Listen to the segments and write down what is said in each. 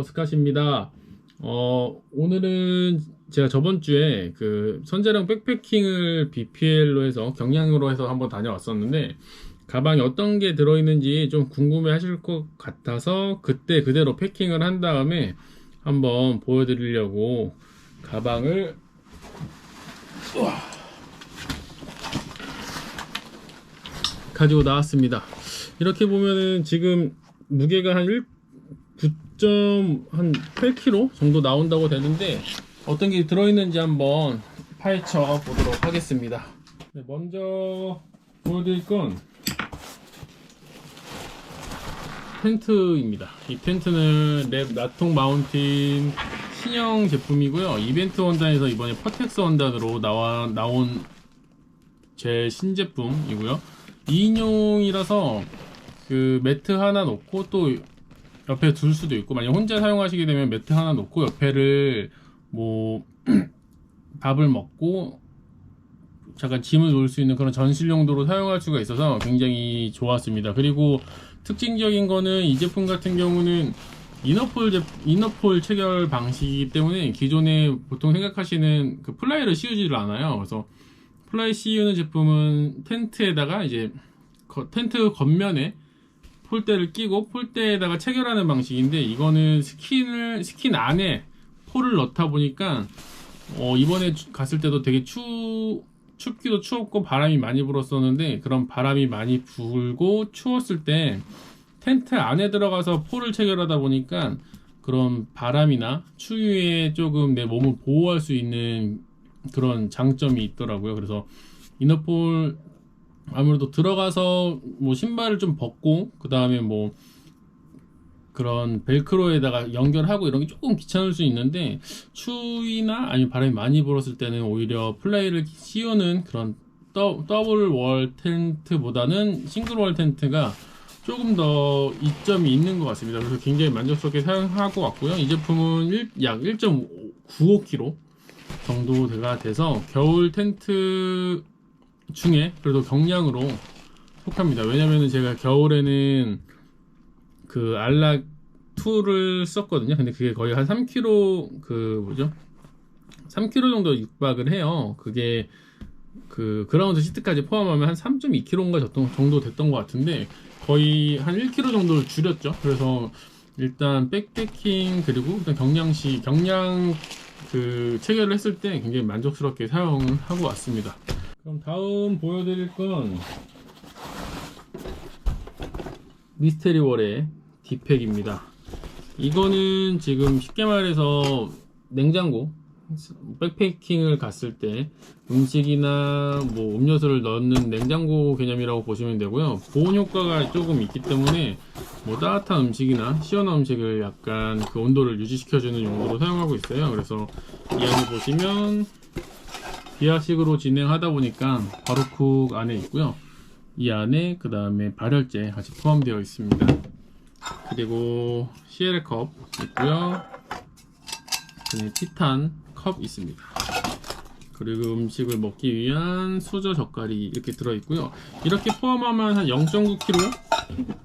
스캇입니다. 오늘은 제가 저번주에 그 선재령 백패킹을 BPL로 해서 경량으로 해서 한번 다녀왔었는데 가방에 어떤 게 들어있는지 좀 궁금해 하실 것 같아서 그때 그대로 패킹을 한 다음에 한번 보여드리려고 가방을 가지고 나왔습니다. 이렇게 보면은 지금 무게가 한 9.8kg 정도 나온다고 되는데 어떤 게 들어있는지 한번 파헤쳐 보도록 하겠습니다. 네, 먼저 보여드릴 건 텐트입니다. 이 텐트는 랩 나통 마운틴 신형 제품이고요. 이벤트 원단에서 이번에 퍼텍스 원단으로 나온 제 신제품이고요. 2인용이라서 그 매트 하나 놓고 또 옆에 둘 수도 있고, 만약 혼자 사용하시게 되면 매트 하나 놓고 옆에를 뭐 밥을 먹고 잠깐 짐을 놓을 수 있는 그런 전실 용도로 사용할 수가 있어서 굉장히 좋았습니다. 그리고 특징적인 거는 이 제품 같은 경우는 이너폴 체결 방식이기 때문에 기존에 보통 생각하시는 그 플라이를 씌우지를 않아요. 그래서 플라이 씌우는 제품은 텐트에다가 이제 텐트 겉면에 폴대를 끼고 폴대에다가 체결하는 방식인데, 이거는 스킨 안에 폴을 넣다 보니까 이번에 갔을 때도 되게 춥기도 추웠고 바람이 많이 불었었는데, 그런 바람이 많이 불고 추웠을 때 텐트 안에 들어가서 폴을 체결하다 보니까 그런 바람이나 추위에 조금 내 몸을 보호할 수 있는 그런 장점이 있더라고요. 그래서 이너폴 아무래도 들어가서 뭐 신발을 좀 벗고 그 다음에 뭐 그런 벨크로에다가 연결하고 이런 게 조금 귀찮을 수 있는데, 추위나 아니면 바람이 많이 불었을 때는 오히려 플라이를 씌우는 그런 더블 월 텐트보다는 싱글 월 텐트가 조금 더 이점이 있는 것 같습니다. 그래서 굉장히 만족스럽게 사용하고 왔고요. 이 제품은 약 1.95kg 정도가 돼서 겨울 텐트 중에 그래도 경량으로 속합니다. 왜냐면은 제가 겨울에는 그 알락 2를 썼거든요. 근데 그게 거의 한 3kg 3kg 정도 육박을 해요. 그게 그 그라운드 시트까지 포함하면 한 3.2kg인가 정도 됐던 것 같은데 거의 한 1kg 정도를 줄였죠. 그래서 일단 백패킹 그리고 일단 경량 그 체결을 했을 때 굉장히 만족스럽게 사용을 하고 왔습니다. 그럼 다음 보여드릴 건 미스테리월의 디팩입니다. 이거는 지금 쉽게 말해서 냉장고 백패킹을 갔을 때 음식이나 뭐 음료수를 넣는 냉장고 개념이라고 보시면 되고요. 보온 효과가 조금 있기 때문에 뭐 따뜻한 음식이나 시원한 음식을 약간 그 온도를 유지시켜주는 용도로 사용하고 있어요. 그래서 이 안에 보시면 비아식으로 진행하다 보니까 바로쿡 안에 있고요. 이 안에 그 다음에 발열제 같이 포함되어 있습니다. 그리고 CL 컵 있고요. 티탄 컵 있습니다. 그리고 음식을 먹기 위한 수저 젓갈이 이렇게 들어있고요. 이렇게 포함하면 한 0.9kg,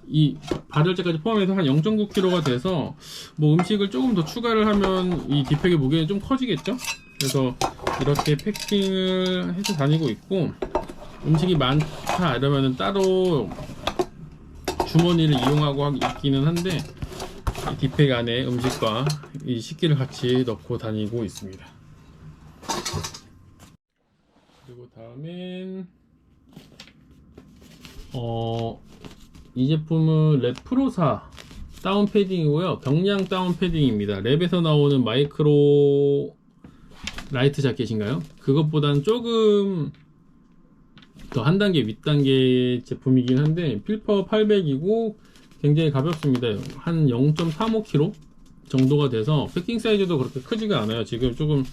이 발열제까지 포함해서 한 0.9kg가 돼서 뭐 음식을 조금 더 추가를 하면 이 디팩의 무게는 좀 커지겠죠. 그래서 이렇게 패킹을 해서 다니고 있고, 음식이 많다 이러면은 따로 주머니를 이용하고 있기는 한데 이 디팩 안에 음식과 이 식기를 같이 넣고 다니고 있습니다. 그리고 다음엔 이 제품은 랩프로사 다운 패딩이고요. 경량 다운 패딩입니다. 랩에서 나오는 마이크로 라이트 자켓인가요? 그것보다는 조금 더 한 단계 윗단계 제품이긴 한데 필퍼 800이고 굉장히 가볍습니다. 한 0.35kg 정도가 돼서 패킹 사이즈도 그렇게 크지가 않아요. 지금 조금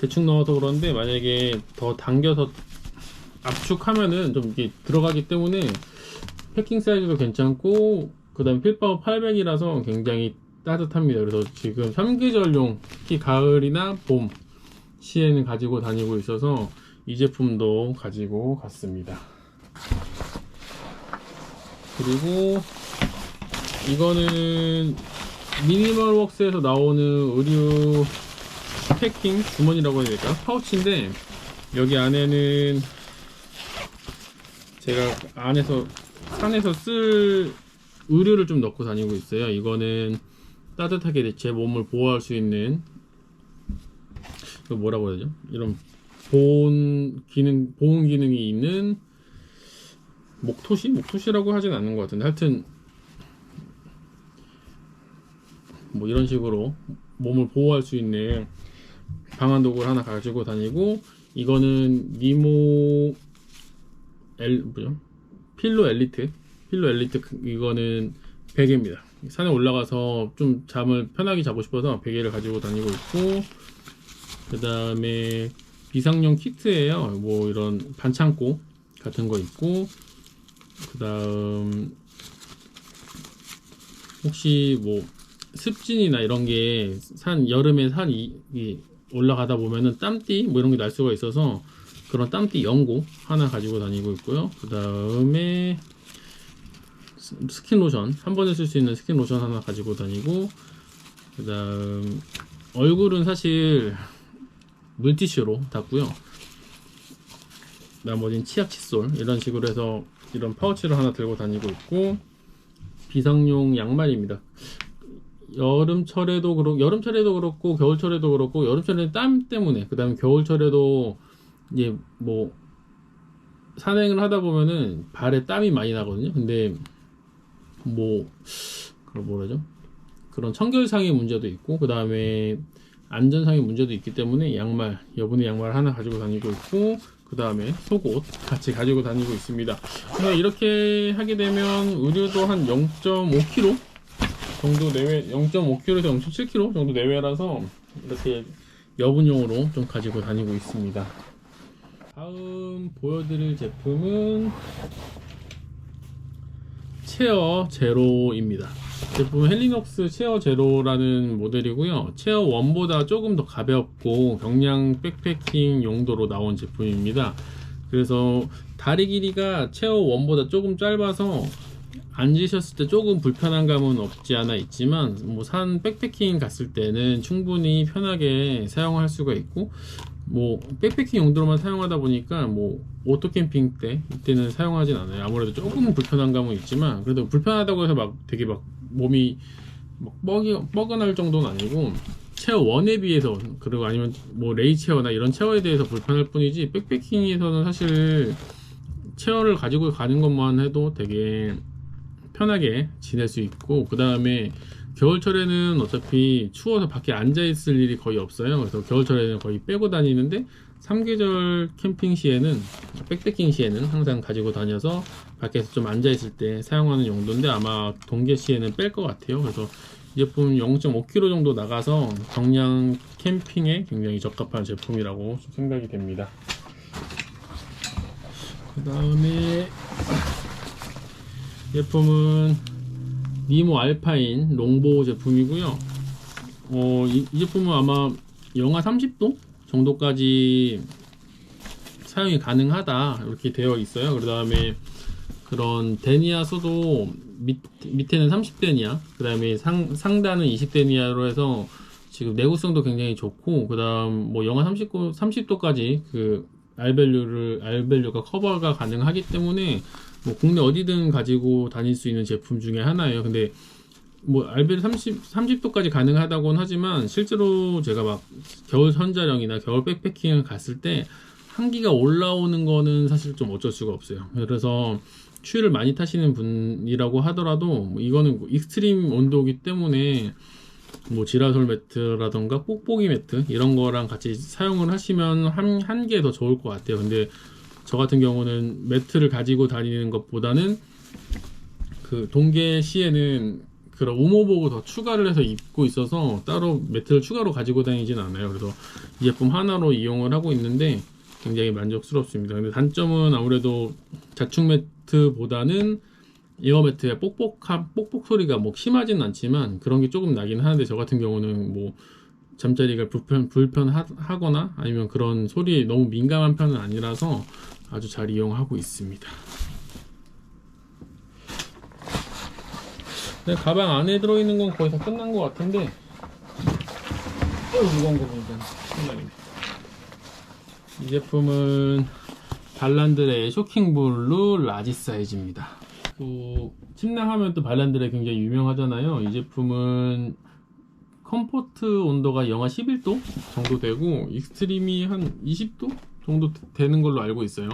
대충 넣어서 그런데 만약에 더 당겨서 압축하면은 좀 이게 들어가기 때문에 패킹 사이즈도 괜찮고, 그 다음에 필퍼 800이라서 굉장히 따뜻합니다. 그래서 지금 3계절용, 특히 가을이나 봄 시에는 가지고 다니고 있어서 이 제품도 가지고 갔습니다. 그리고 이거는 미니멀웍스에서 나오는 의류 패킹 주머니라고 해야 될까? 파우치인데 여기 안에는 제가 안에서 산에서 쓸 의류를 좀 넣고 다니고 있어요. 이거는 따뜻하게 제 몸을 보호할 수 있는, 그 뭐라고 해야 되죠? 이런 보온 기능이 있는 목토시라고 하진 않는 것 같은데, 하여튼 뭐 이런 식으로 몸을 보호할 수 있는 방한 도구를 하나 가지고 다니고, 이거는 니모 필로 엘리트 이거는 베개입니다. 산에 올라가서 좀 잠을 편하게 자고 싶어서 베개를 가지고 다니고 있고, 그 다음에 비상용 키트예요. 뭐 이런 반창고 같은 거 있고, 그 다음 혹시 뭐 습진이나 이런 게 여름에 산이 올라가다 보면은 땀띠 뭐 이런 게 날 수가 있어서 그런 땀띠 연고 하나 가지고 다니고 있고요. 그 다음에 스킨 로션, 한 번에 쓸 수 있는 스킨 로션 하나 가지고 다니고, 그 다음 얼굴은 사실 물티슈로 닦고요. 나머지는 치약, 칫솔 이런 식으로 해서 이런 파우치를 하나 들고 다니고 있고, 비상용 양말입니다. 여름철에도 그렇고 겨울철에도 그렇고, 여름철에는 땀 때문에, 그 다음에 겨울철에도 이제 뭐 산행을 하다 보면은 발에 땀이 많이 나거든요. 근데 뭐 뭐라죠? 그런 청결상의 문제도 있고, 그 다음에 안전상의 문제도 있기 때문에 여분의 양말 하나 가지고 다니고 있고, 그 다음에 속옷 같이 가지고 다니고 있습니다. 그래서 이렇게 하게 되면 의류도 한 0.5kg 정도 내외, 0.5kg에서 0.7kg 정도 내외라서 이렇게 여분용으로 좀 가지고 다니고 있습니다. 다음 보여드릴 제품은 체어 제로입니다. 제품은 헬리녹스 체어 제로라는 모델이고요. 체어 1보다 조금 더 가볍고 경량 백패킹 용도로 나온 제품입니다. 그래서 다리 길이가 체어 1보다 조금 짧아서 앉으셨을 때 조금 불편한 감은 없지 않아 있지만, 뭐 산 백패킹 갔을 때는 충분히 편하게 사용할 수가 있고, 뭐 백패킹 용도로만 사용하다 보니까 뭐 오토 캠핑 때 이때는 사용하진 않아요. 아무래도 조금 불편한 감은 있지만, 그래도 불편하다고 해서 막 되게 막 몸이 막 뻐근할 정도는 아니고, 체어 1에 비해서, 그리고 아니면 뭐 레이 체어나 이런 체어에 대해서 불편할 뿐이지, 백패킹에서는 사실 체어를 가지고 가는 것만 해도 되게 편하게 지낼 수 있고, 그 다음에 겨울철에는 어차피 추워서 밖에 앉아 있을 일이 거의 없어요. 그래서 겨울철에는 거의 빼고 다니는데, 3계절 캠핑 시에는, 백패킹 시에는 항상 가지고 다녀서 밖에서 좀 앉아 있을 때 사용하는 용도인데, 아마 동계 시에는 뺄 것 같아요. 그래서 이 제품 0.5kg 정도 나가서 경량 캠핑에 굉장히 적합한 제품이라고 생각이 됩니다. 그 다음에 제품은 니모 알파인 롱보우 제품이고요. 이 제품은 아마 영하 30도 정도까지 사용이 가능하다 이렇게 되어 있어요. 그 다음에 그런 데니아 써도 밑에는 30데니아, 그 다음에 상단은 20데니아로 해서 지금 내구성도 굉장히 좋고, 그 다음 뭐 영하 30도까지 그 알밸류가 커버가 가능하기 때문에 뭐 국내 어디든 가지고 다닐 수 있는 제품 중에 하나예요. 근데 뭐 알밸류 30도까지 가능하다고는 하지만, 실제로 제가 막 겨울 선자령이나 겨울 백패킹을 갔을 때 한기가 올라오는 거는 사실 좀 어쩔 수가 없어요. 그래서 추위를 많이 타시는 분이라고 하더라도 뭐 이거는 뭐 익스트림 온도이기 때문에 뭐 지라솔 매트라던가 뽁뽁이 매트 이런 거랑 같이 사용을 하시면 한 개 더 좋을 것 같아요. 근데 저 같은 경우는 매트를 가지고 다니는 것보다는 그 동계 시에는 그런 우모복을 더 추가를 해서 입고 있어서 따로 매트를 추가로 가지고 다니진 않아요. 그래서 이 제품 하나로 이용을 하고 있는데 굉장히 만족스럽습니다. 근데 단점은 아무래도 자축 매트보다는 에어 매트의 뽁뽁 소리가 뭐 심하진 않지만 그런 게 조금 나긴 하는데, 저 같은 경우는 뭐 잠자리가 불편하거나 아니면 그런 소리에 너무 민감한 편은 아니라서 아주 잘 이용하고 있습니다. 네, 가방 안에 들어있는 건 거의 다 끝난 것 같은데 무거운 거 보니까 신발이네. 이 제품은 발란드레의 쇼킹블루 라지 사이즈입니다. 또 침낭하면 또 발란드레 굉장히 유명하잖아요. 이 제품은 컴포트 온도가 영하 11도 정도 되고 익스트림이 한 20도 정도 되는 걸로 알고 있어요.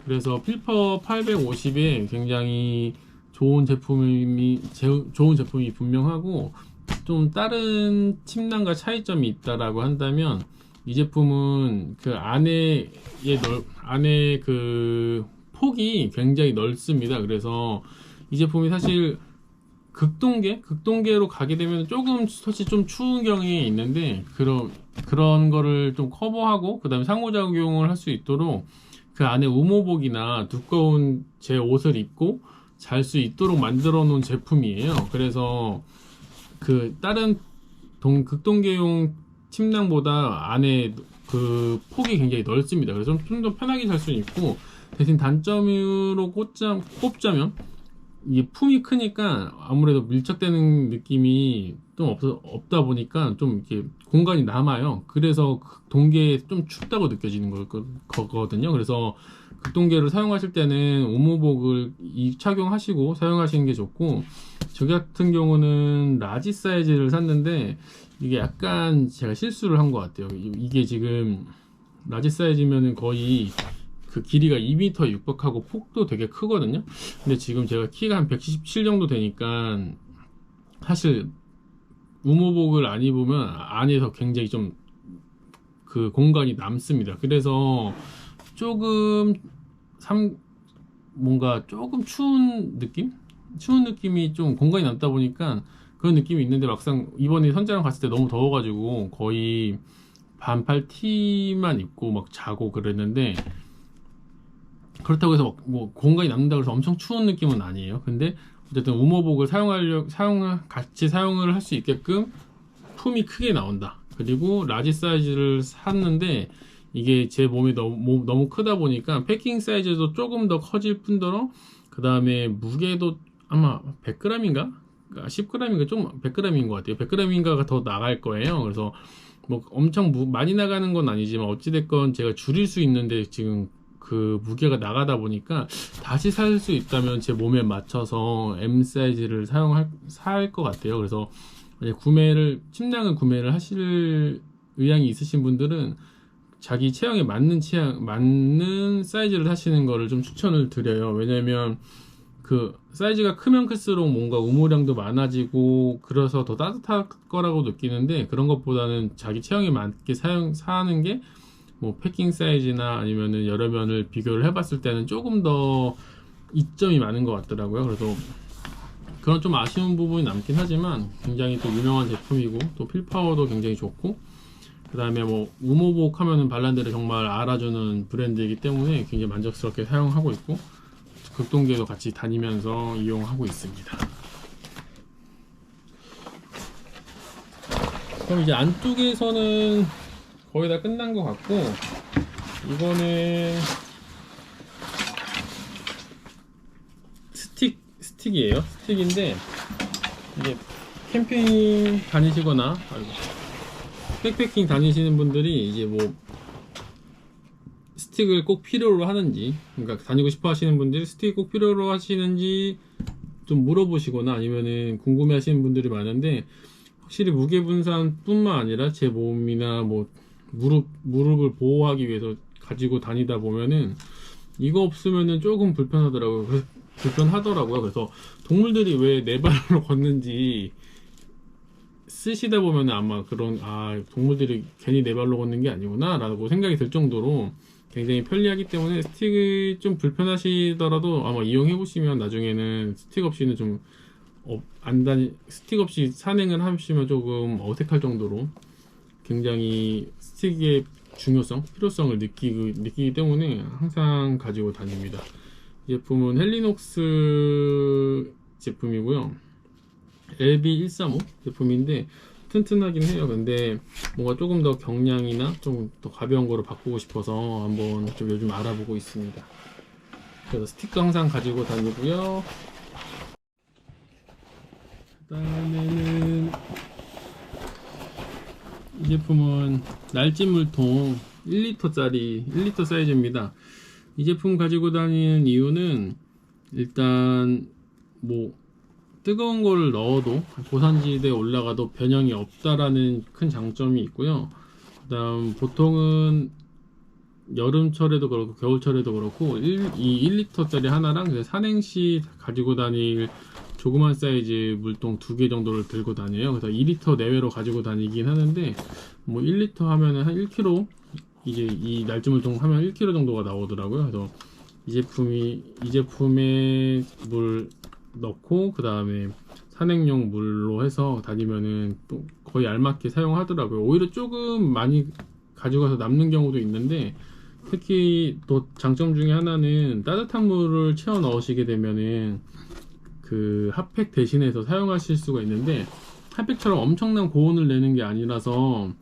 그래서 필퍼 850에 굉장히 좋은 제품이 분명하고, 좀 다른 침낭과 차이점이 있다라고 한다면 이 제품은 그 안에 그 폭이 굉장히 넓습니다. 그래서 이 제품이 사실 극동계로 가게 되면 조금 솔직히 좀 추운 경향이 있는데, 그런 거를 좀 커버하고 그 다음에 상호작용을 할 수 있도록 그 안에 우모복이나 두꺼운 제 옷을 입고 잘 수 있도록 만들어 놓은 제품이에요. 그래서 그 다른 극동계용 침낭보다 안에 그 폭이 굉장히 넓습니다. 그래서 좀 더 편하게 잘 수 있고, 대신 단점으로 꼽자면 이게 품이 크니까 아무래도 밀착되는 느낌이 좀 없다 보니까 좀 이렇게 공간이 남아요. 그래서 동계에 좀 춥다고 느껴지는 거거든요. 그래서 극동계를 사용하실 때는 우무복을 착용하시고 사용하시는 게 좋고, 저 같은 경우는 라지 사이즈를 샀는데 이게 약간 제가 실수를 한 것 같아요. 이게 지금 라지 사이즈면은 거의 그 길이가 2m 육박하고 폭도 되게 크거든요. 근데 지금 제가 키가 한 177 정도 되니까 사실 우모복을 안 입으면 안에서 굉장히 좀 그 공간이 남습니다. 그래서 조금 뭔가 조금 추운 느낌이 좀 공간이 남다 보니까 그런 느낌이 있는데, 막상 이번에 선자랑 갔을 때 너무 더워가지고 거의 반팔 티만 입고 막 자고 그랬는데, 그렇다고 해서 뭐 공간이 남는다고 해서 엄청 추운 느낌은 아니에요. 근데 어쨌든 우모복을 같이 사용을 할 수 있게끔 품이 크게 나온다. 그리고 라지 사이즈를 샀는데 이게 제 몸이 너무 크다 보니까 패킹 사이즈도 조금 더 커질 뿐더러 그 다음에 무게도 아마 100g인가? 10g인가? 좀 100g인 것 같아요. 100g인가가 더 나갈 거예요. 그래서 뭐 엄청 많이 나가는 건 아니지만 어찌됐건 제가 줄일 수 있는데 지금 그 무게가 나가다 보니까 다시 살 수 있다면 제 몸에 맞춰서 M 사이즈를 살 것 같아요. 그래서 침낭을 구매를 하실 의향이 있으신 분들은 자기 체형에 맞는 사이즈를 사시는 거를 좀 추천을 드려요. 왜냐면 그 사이즈가 크면 클수록 뭔가 우모량도 많아지고 그래서 더 따뜻할 거라고 느끼는데, 그런 것보다는 자기 체형에 맞게 사는 게 뭐 패킹 사이즈나 아니면은 여러 면을 비교를 해봤을 때는 조금 더 이점이 많은 것 같더라고요. 그래서 그런 좀 아쉬운 부분이 남긴 하지만 굉장히 또 유명한 제품이고, 또 필파워도 굉장히 좋고, 그 다음에 뭐 우모복 하면은 발란드를 정말 알아주는 브랜드이기 때문에 굉장히 만족스럽게 사용하고 있고, 극동계도 같이 다니면서 이용하고 있습니다. 그럼 이제 안쪽에서는 거의 다 끝난 것 같고, 이거는 스틱인데 이게 캠핑 다니시거나 백패킹 다니시는 분들이 이제 뭐 스틱을 꼭 필요로 하는지, 그러니까 다니고 싶어 하시는 분들이 스틱이 꼭 필요로 하시는지 좀 물어보시거나 아니면은 궁금해 하시는 분들이 많은데, 확실히 무게 분산 뿐만 아니라 제 몸이나 뭐 무릎을 보호하기 위해서 가지고 다니다 보면은 이거 없으면은 조금 불편하더라고요. 그래서 동물들이 왜 네 발로 걷는지 쓰시다 보면은 아마 동물들이 괜히 네 발로 걷는 게 아니구나 라고 생각이 들 정도로 굉장히 편리하기 때문에, 스틱이 좀 불편하시더라도 아마 이용해 보시면 나중에는 스틱 없이는 스틱 없이 산행을 하시면 조금 어색할 정도로 굉장히 스틱의 필요성을 느끼기 때문에 항상 가지고 다닙니다. 이 제품은 헬리녹스 제품이고요. LB135 제품인데 튼튼하긴 해요. 근데 뭔가 조금 더 경량이나 좀 더 가벼운 거로 바꾸고 싶어서 한번 좀 요즘 알아보고 있습니다. 그래서 스틱도 항상 가지고 다니고요. 그다음에는 이 제품은 날찜 물통 1리터짜리 1리터 사이즈입니다. 이 제품 가지고 다니는 이유는 일단 뭐 뜨거운 거를 넣어도 고산지대에 올라가도 변형이 없다라는 큰 장점이 있고요. 그다음 보통은 여름철에도 그렇고 겨울철에도 그렇고 이 1리터짜리 하나랑 산행시 가지고 다닐 조그만 사이즈 물통 2개 정도를 들고 다녀요. 그래서 2리터 내외로 가지고 다니긴 하는데 뭐 1리터 하면은 한 1kg, 이제 이 날찜 물통 하면 1kg 정도가 나오더라고요. 그래서 이 제품에 물 넣고 그 다음에 산행용 물로 해서 다니면은 또 거의 알맞게 사용하더라고요. 오히려 조금 많이 가져가서 남는 경우도 있는데, 특히 또 장점 중에 하나는 따뜻한 물을 채워 넣으시게 되면은 그 핫팩 대신해서 사용하실 수가 있는데, 핫팩처럼 엄청난 고온을 내는 게 아니라서,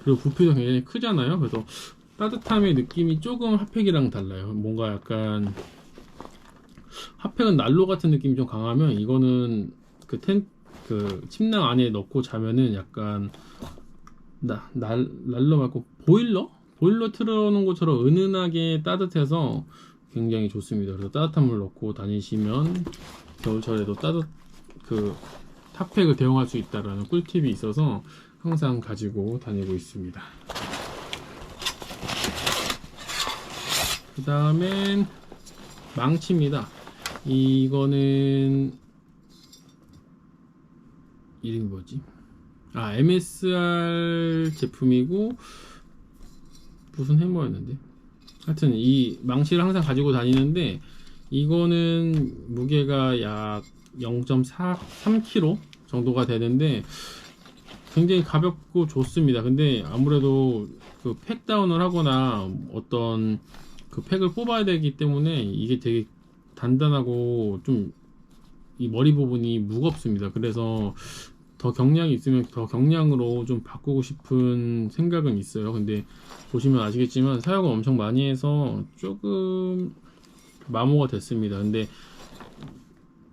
그리고 부피도 굉장히 크잖아요. 그래서 따뜻함의 느낌이 조금 핫팩이랑 달라요. 뭔가 약간 핫팩은 난로 같은 느낌이 좀 강하면, 이거는 그 침낭 안에 넣고 자면은 약간 난로 말고 보일러 틀어놓은 것처럼 은은하게 따뜻해서 굉장히 좋습니다. 그래서 따뜻한 물 넣고 다니시면 겨울철에도 그 핫팩을 대용할 수 있다라는 꿀팁이 있어서 항상 가지고 다니고 있습니다. 그 다음엔 망치입니다. 이거는 이름이 뭐지? MSR 제품이고 무슨 해머였는데, 하여튼 이 망치를 항상 가지고 다니는데, 이거는 무게가 약 0.3kg 정도가 되는데 굉장히 가볍고 좋습니다. 근데 아무래도 그 팩다운을 하거나 어떤 그 팩을 뽑아야 되기 때문에 이게 되게 단단하고 좀 이 머리 부분이 무겁습니다. 그래서 더 경량이 있으면 더 경량으로 좀 바꾸고 싶은 생각은 있어요. 근데 보시면 아시겠지만 사용을 엄청 많이 해서 조금 마모가 됐습니다. 근데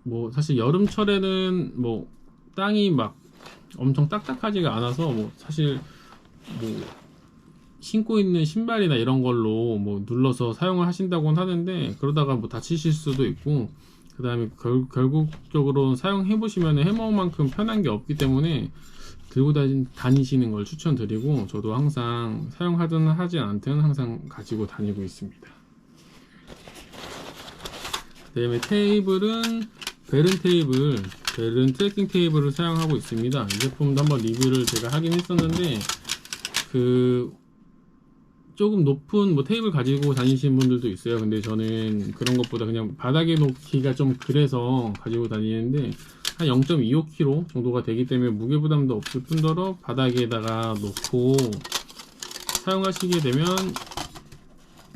뭐 사실 여름철에는 뭐 땅이 막 엄청 딱딱하지가 않아서 뭐 사실 뭐 신고 있는 신발이나 이런 걸로 뭐 눌러서 사용을 하신다고는 하는데, 그러다가 뭐 다치실 수도 있고, 그 다음에 결국적으로 사용해 보시면 해머만큼 편한 게 없기 때문에 들고 다니시는 걸 추천드리고, 저도 항상 사용하든 하지 않든 항상 가지고 다니고 있습니다. 그 다음에 테이블은 벨은 트래킹 테이블을 사용하고 있습니다. 이 제품도 한번 리뷰를 제가 하긴 했었는데, 조금 높은 뭐 테이블 가지고 다니시는 분들도 있어요. 근데 저는 그런 것보다 그냥 바닥에 놓기가 좀 그래서 가지고 다니는데, 한 0.25kg 정도가 되기 때문에 무게 부담도 없을 뿐더러 바닥에다가 놓고 사용하시게 되면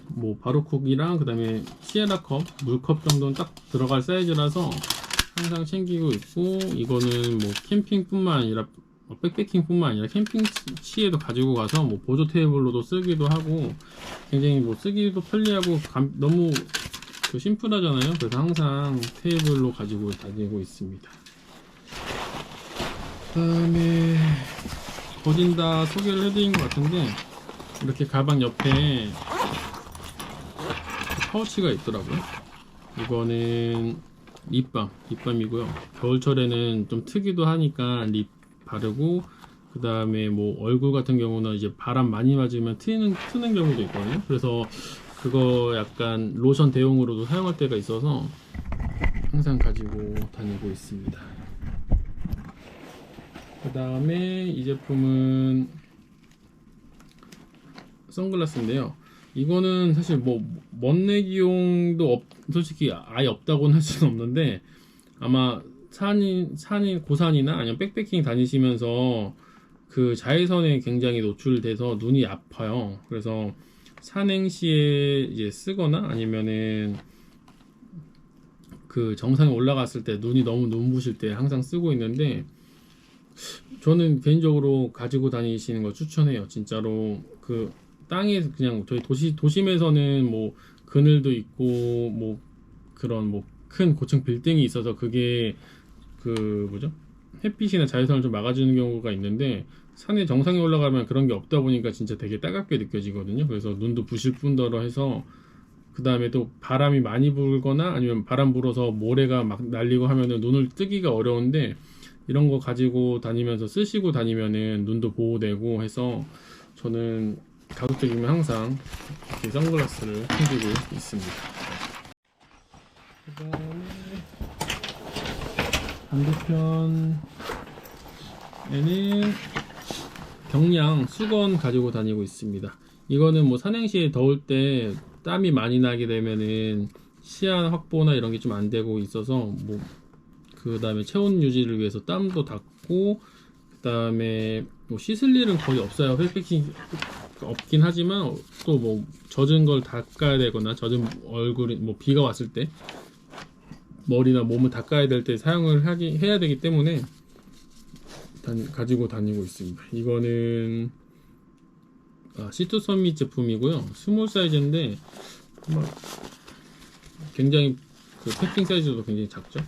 뭐 바로쿡이랑 그 다음에 시에라컵, 물컵 정도는 딱 들어갈 사이즈라서 항상 챙기고 있고, 이거는 뭐 캠핑뿐만 아니라 백패킹뿐만 아니라 캠핑 시에도 가지고 가서 뭐 보조 테이블로도 쓰기도 하고, 굉장히 뭐 쓰기도 편리하고 너무 심플하잖아요. 그래서 항상 테이블로 가지고 다니고 있습니다. 그 다음에 거진 다 소개를 해드린 것 같은데, 이렇게 가방 옆에 파우치가 있더라고요. 이거는 립밤이고요. 겨울철에는 좀 트기도 하니까 립 바르고, 그 다음에 뭐 얼굴 같은 경우는 이제 바람 많이 맞으면 트는 경우도 있거든요. 그래서 그거 약간 로션 대용으로도 사용할 때가 있어서 항상 가지고 다니고 있습니다. 그 다음에 이 제품은 선글라스인데요. 이거는 사실 뭐 멋내기용도 솔직히 아예 없다고는 할 수는 없는데, 아마 고산이나 아니면 백패킹 다니시면서 그 자외선에 굉장히 노출돼서 눈이 아파요. 그래서 산행시에 이제 쓰거나 아니면은 그 정상에 올라갔을 때 눈이 너무 눈부실 때 항상 쓰고 있는데, 저는 개인적으로 가지고 다니시는 걸 추천해요. 진짜로 그 땅에 그냥 저희 도심에서는 뭐 그늘도 있고 뭐 그런 뭐 큰 고층 빌딩이 있어서 그게 그 뭐죠? 햇빛이나 자외선을 좀 막아주는 경우가 있는데 산의 정상에 올라가면 그런 게 없다 보니까 진짜 되게 따갑게 느껴지거든요. 그래서 눈도 부실 뿐더러 해서, 그 다음에 또 바람이 많이 불거나 아니면 바람 불어서 모래가 막 날리고 하면은 눈을 뜨기가 어려운데, 이런 거 가지고 다니면서 쓰시고 다니면은 눈도 보호되고 해서 저는 가급적이면 항상 이렇게 선글라스를 챙기고 있습니다. 그 다음에 반대편에는 경량 수건 가지고 다니고 있습니다. 이거는 뭐 산행시에 더울 때 땀이 많이 나게 되면은 시야 확보나 이런 게 좀 안 되고 있어서, 뭐 그 다음에 체온 유지를 위해서 땀도 닦고, 그 다음에 뭐 씻을 일은 거의 없어요. 팩패킹 없긴 하지만 또 뭐 젖은 걸 닦아야 되거나 젖은 얼굴이 뭐 비가 왔을 때 머리나 몸을 닦아야 될 때 사용을 해야 되기 때문에 가지고 다니고 있습니다. 이거는 시투 서밋 제품이고요. 스몰 사이즈인데 굉장히 그 패킹 사이즈도 굉장히 작죠.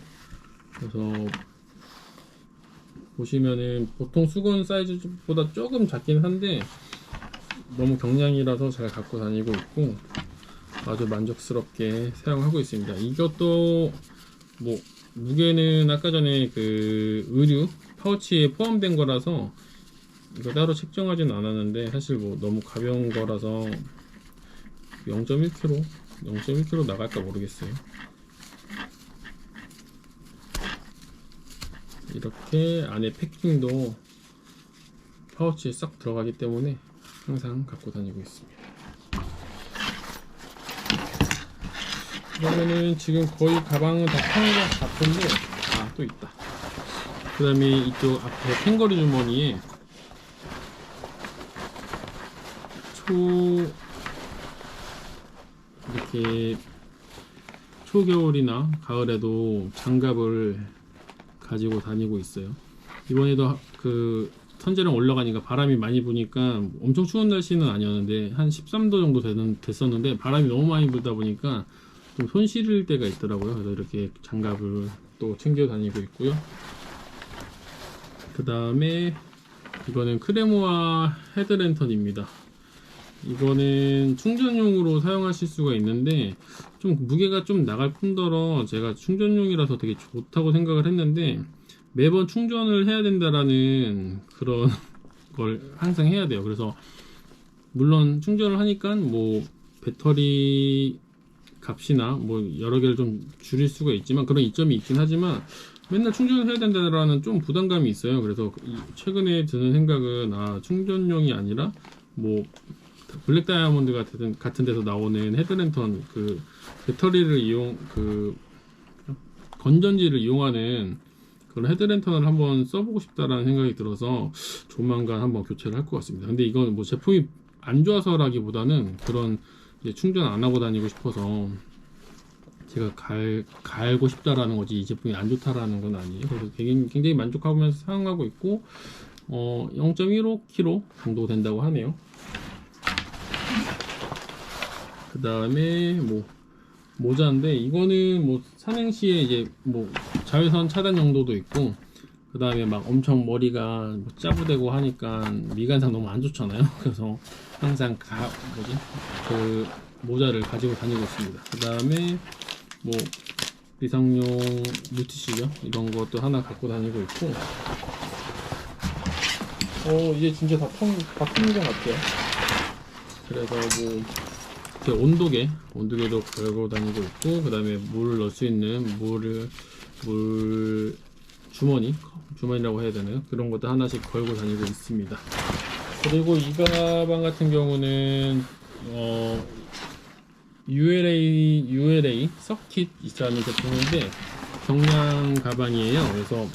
그래서 보시면은 보통 수건 사이즈보다 조금 작긴 한데 너무 경량이라서 잘 갖고 다니고 있고 아주 만족스럽게 사용하고 있습니다. 이것도 뭐 무게는 아까 전에 그 의류 파우치에 포함된 거라서 이거 따로 책정하진 않았는데, 사실 뭐 너무 가벼운 거라서 0.1kg 나갈까 모르겠어요. 이렇게 안에 패킹도 파우치에 싹 들어가기 때문에 항상 갖고 다니고 있습니다. 그러면은 지금 거의 가방은 다 판 것 같은데, 또 있다. 그 다음에 이쪽 앞에 캥거루 주머니에 이렇게 초겨울이나 가을에도 장갑을 가지고 다니고 있어요. 이번에도 그 선제령 올라가니까 바람이 많이 부니까 엄청 추운 날씨는 아니었는데 한 13도 정도 됐었는데 바람이 너무 많이 불다 보니까 좀 손 시릴 때가 있더라고요. 그래서 이렇게 장갑을 또 챙겨 다니고 있고요. 그 다음에 이거는 크레모아 헤드랜턴입니다. 이거는 충전용으로 사용하실 수가 있는데 좀 무게가 좀 나갈 뿐더러 제가 충전용이라서 되게 좋다고 생각을 했는데, 매번 충전을 해야 된다라는 그런 걸 항상 해야 돼요. 그래서 물론 충전을 하니까 뭐 배터리 값이나 뭐 여러 개를 좀 줄일 수가 있지만, 그런 이점이 있긴 하지만 맨날 충전을 해야 된다라는 좀 부담감이 있어요. 그래서 최근에 드는 생각은 충전용이 아니라 뭐 블랙 다이아몬드 같은 데서 나오는 헤드랜턴, 그 배터리를 건전지를 이용하는 그런 헤드랜턴을 한번 써보고 싶다라는 생각이 들어서 조만간 한번 교체를 할 것 같습니다. 근데 이건 뭐 제품이 안 좋아서라기보다는 그런 이제 충전 안 하고 다니고 싶어서 제가 갈고 싶다라는 거지, 이 제품이 안 좋다라는 건 아니에요. 그래서 굉장히 만족하면서 사용하고 있고 0.15kg 정도 된다고 하네요. 그 다음에 뭐 모자인데, 이거는 뭐 산행시에 이제 뭐 자외선 차단 용도도 있고, 그 다음에 막 엄청 머리가 뭐 짜부되고 하니까 미관상 너무 안 좋잖아요. 그래서 항상 그 모자를 가지고 다니고 있습니다. 그 다음에 뭐 비상용 물티슈죠. 이런 것도 하나 갖고 다니고 있고, 이제 진짜 다 푼 것 같아요. 그래서 뭐 제 온도계도 걸고 다니고 있고, 그 다음에 물을 넣을 수 있는 물 주머니라고 해야 되나요? 그런 것도 하나씩 걸고 다니고 있습니다. 그리고 이 가방 같은 경우는 ULA 서킷이라는 제품인데 경량 가방이에요. 그래서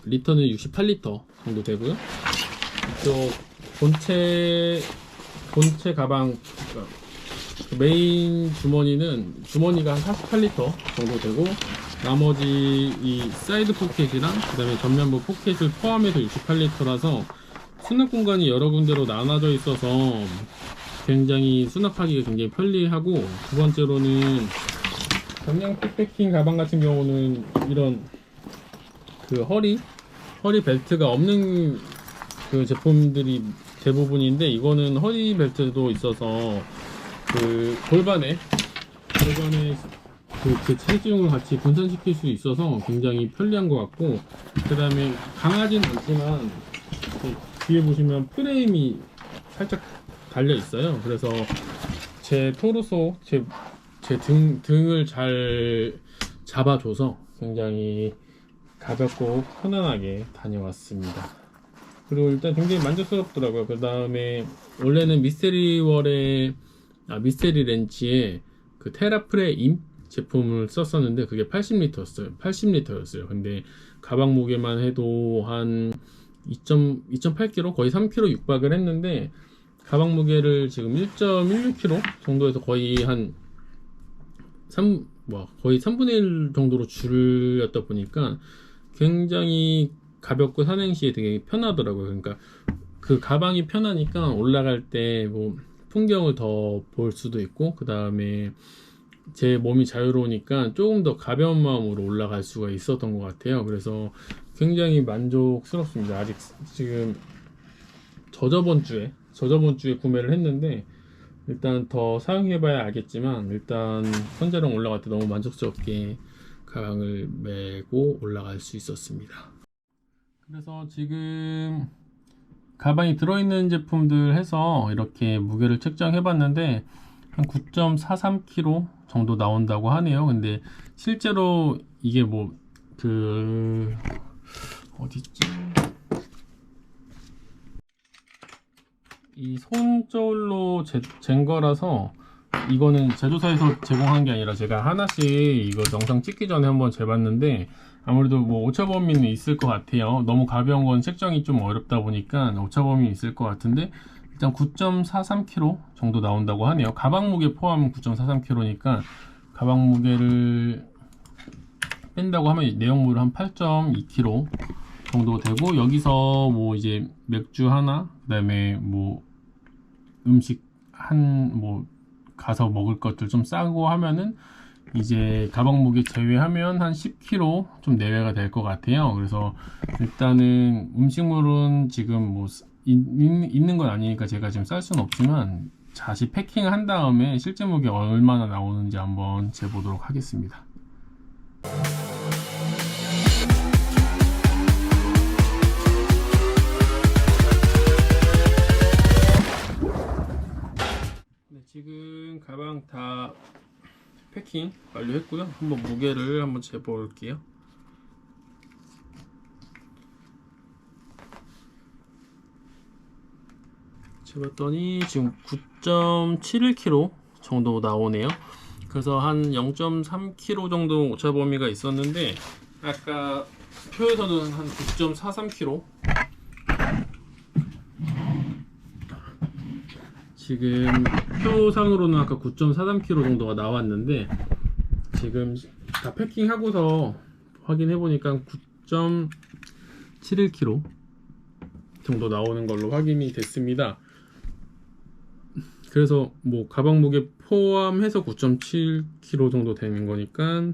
리터는 68리터 정도 되고요. 이쪽 본체 가방 메인 주머니가 한 48리터 정도 되고, 나머지 이 사이드 포켓이랑 그 다음에 전면부 포켓을 포함해서 68리터라서 수납 공간이 여러 군데로 나눠져 있어서 굉장히 수납하기가 굉장히 편리하고, 두 번째로는 경량 백패킹 가방 같은 경우는 이런 그 허리 벨트가 없는 그 제품들이 대부분인데, 이거는 허리 벨트도 있어서 그 골반에 그 체중을 같이 분산시킬 수 있어서 굉장히 편리한 것 같고, 그 다음에 강하진 않지만 뒤에 보시면 프레임이 살짝 달려 있어요. 그래서 제 토르소, 제 등을 잘 잡아줘서 굉장히 가볍고 편안하게 다녀왔습니다. 그리고 일단 굉장히 만족스럽더라고요. 그 다음에 원래는 미스테리 렌치에 그 테라프레 임 제품을 썼었는데 그게 80리터였어요. 근데 가방 무게만 해도 한 2.8kg, 거의 3kg 육박을 했는데, 가방 무게를 지금 1.16kg 정도에서 거의 거의 3분의 1 정도로 줄였다 보니까 굉장히 가볍고 산행시에 되게 편하더라고요. 그러니까 그 가방이 편하니까 올라갈 때 뭐 풍경을 더 볼 수도 있고, 그 다음에 제 몸이 자유로우니까 조금 더 가벼운 마음으로 올라갈 수가 있었던 것 같아요. 그래서 굉장히 만족스럽습니다. 아직 지금 저저번 주에 구매를 했는데, 일단 더 사용해봐야 알겠지만 일단 선자령 올라갈 때 너무 만족스럽게 가방을 메고 올라갈 수 있었습니다. 그래서 지금 가방이 들어있는 제품들 해서 이렇게 무게를 측정해봤는데 한 9.43kg 정도 나온다고 하네요. 근데 실제로 이게 어디있지? 이 손저울로 잰 거라서, 이거는 제조사에서 제공한 게 아니라 제가 하나씩 이거 영상 찍기 전에 한번 재봤는데 아무래도 오차범위는 있을 것 같아요. 너무 가벼운 건 책정이 좀 어렵다 보니까 오차범위 있을 것 같은데, 일단 9.43kg 정도 나온다고 하네요. 가방 무게 포함 9.43kg니까 가방 무게를 뺀다고 하면 내용물은 한 8.2kg 정도 되고, 여기서 이제 맥주 하나, 그 다음에 음식 가서 먹을 것들 좀 싸고 하면은 이제 가방 무게 제외하면 한 10kg 좀 내외가 될 것 같아요. 그래서 일단은 음식물은 지금 있는 건 아니니까 제가 지금 쌀 수는 없지만, 다시 패킹을 한 다음에 실제 무게 얼마나 나오는지 한번 재보도록 하겠습니다. 지금 가방 다 패킹 완료했고요. 한번 무게를 한번 재볼게요. 재봤더니 지금 9.71kg 정도 나오네요. 그래서 한 0.3kg 정도 오차 범위가 있었는데, 아까 표에서는 한 9.43kg, 지금 표상으로는 아까 9.43kg 정도가 나왔는데, 지금 다 패킹하고서 확인해보니까 9.71kg 정도 나오는 걸로 확인이 됐습니다. 그래서 가방 무게 포함해서 9.7kg 정도 되는 거니까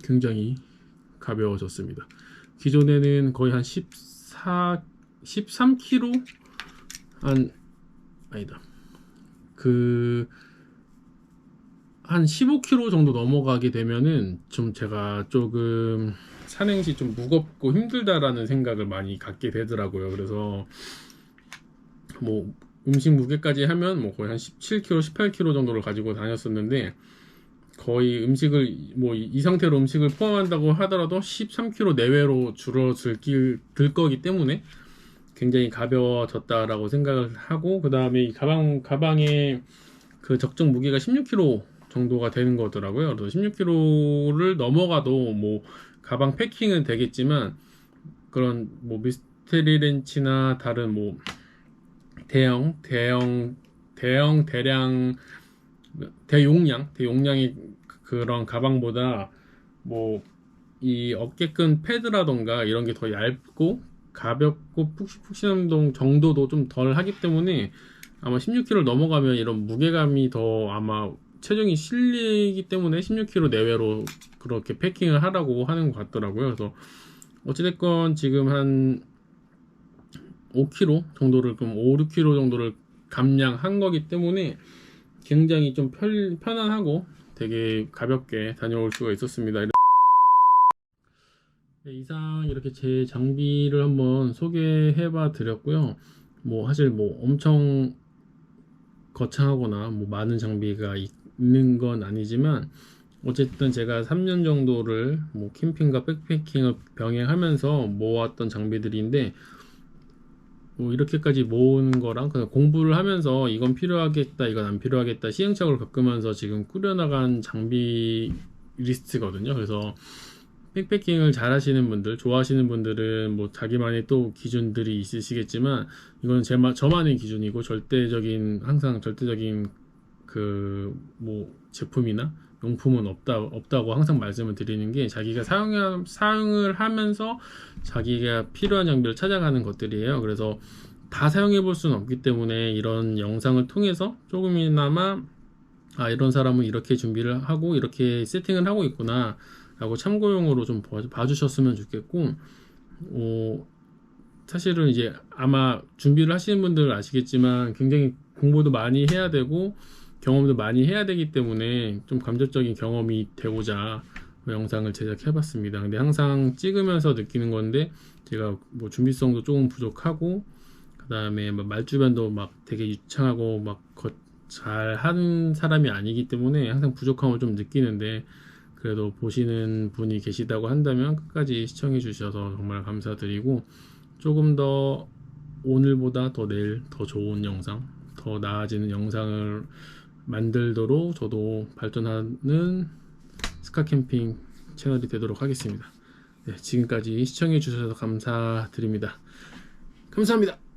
굉장히 가벼워졌습니다. 기존에는 거의 한 13kg 한 15kg 정도 넘어가게 되면은 제가 조금 산행시 좀 무겁고 힘들다라는 생각을 많이 갖게 되더라고요. 그래서 음식 무게까지 하면 거의 한 17kg, 18kg 정도를 가지고 다녔었는데, 거의 음식을 이 상태로 음식을 포함한다고 하더라도 13kg 내외로 줄어들 거기 때문에 굉장히 가벼워졌다라고 생각을 하고, 그 다음에 이 가방의 그 적정 무게가 16kg 정도가 되는 거더라고요. 그래서 16kg를 넘어가도 가방 패킹은 되겠지만, 그런 미스테리 렌치나 다른 대용량의 그런 가방보다 이 어깨끈 패드라던가 이런 게 더 얇고 가볍고 푹신푹신한 정도도 좀 덜 하기 때문에, 아마 16kg를 넘어가면 이런 무게감이 더 아마 체중이 실리기 때문에 16kg 내외로 그렇게 패킹을 하라고 하는 것 같더라고요. 그래서 어찌됐건 지금 한 5kg 정도를, 그럼 5, 6kg 정도를 감량한 거기 때문에 굉장히 좀 편안하고 되게 가볍게 다녀올 수가 있었습니다. 네, 이상 이렇게 제 장비를 한번 소개해봐 드렸고요. 뭐 사실 뭐 엄청 거창하거나 뭐 많은 장비가 있는 건 아니지만, 어쨌든 제가 3년 정도를 뭐 캠핑과 백패킹을 병행하면서 모았던 장비들인데, 뭐 이렇게까지 모으는 거랑 그냥 공부를 하면서 이건 필요하겠다, 이건 안 필요하겠다 시행착오를 겪으면서 지금 꾸려나간 장비 리스트거든요. 그래서 백패킹을 잘 하시는 분들, 좋아하시는 분들은 뭐 자기만의 또 기준들이 있으시겠지만, 이건 저만의 기준이고, 항상 절대적인 그 뭐 제품이나 용품은 없다고 항상 말씀을 드리는 게, 자기가 사용을 하면서 자기가 필요한 장비를 찾아가는 것들이에요. 그래서 다 사용해 볼 수는 없기 때문에 이런 영상을 통해서 조금이나마 이런 사람은 이렇게 준비를 하고 이렇게 세팅을 하고 있구나 라고 참고용으로 좀 봐주셨으면 좋겠고, 사실은 이제 아마 준비를 하시는 분들은 아시겠지만 굉장히 공부도 많이 해야 되고 경험도 많이 해야 되기 때문에 좀 간접적인 경험이 되고자 영상을 제작해 봤습니다. 근데 항상 찍으면서 느끼는 건데, 제가 뭐 준비성도 조금 부족하고, 그 다음에 말주변도 막 되게 유창하고 막 잘 하는 사람이 아니기 때문에 항상 부족함을 좀 느끼는데, 그래도 보시는 분이 계시다고 한다면 끝까지 시청해 주셔서 정말 감사드리고, 조금 더 오늘보다 더 내일 더 좋은 영상, 더 나아지는 영상을 만들도록 저도 발전하는 스카캠핑 채널이 되도록 하겠습니다. 네, 지금까지 시청해 주셔서 감사드립니다. 감사합니다.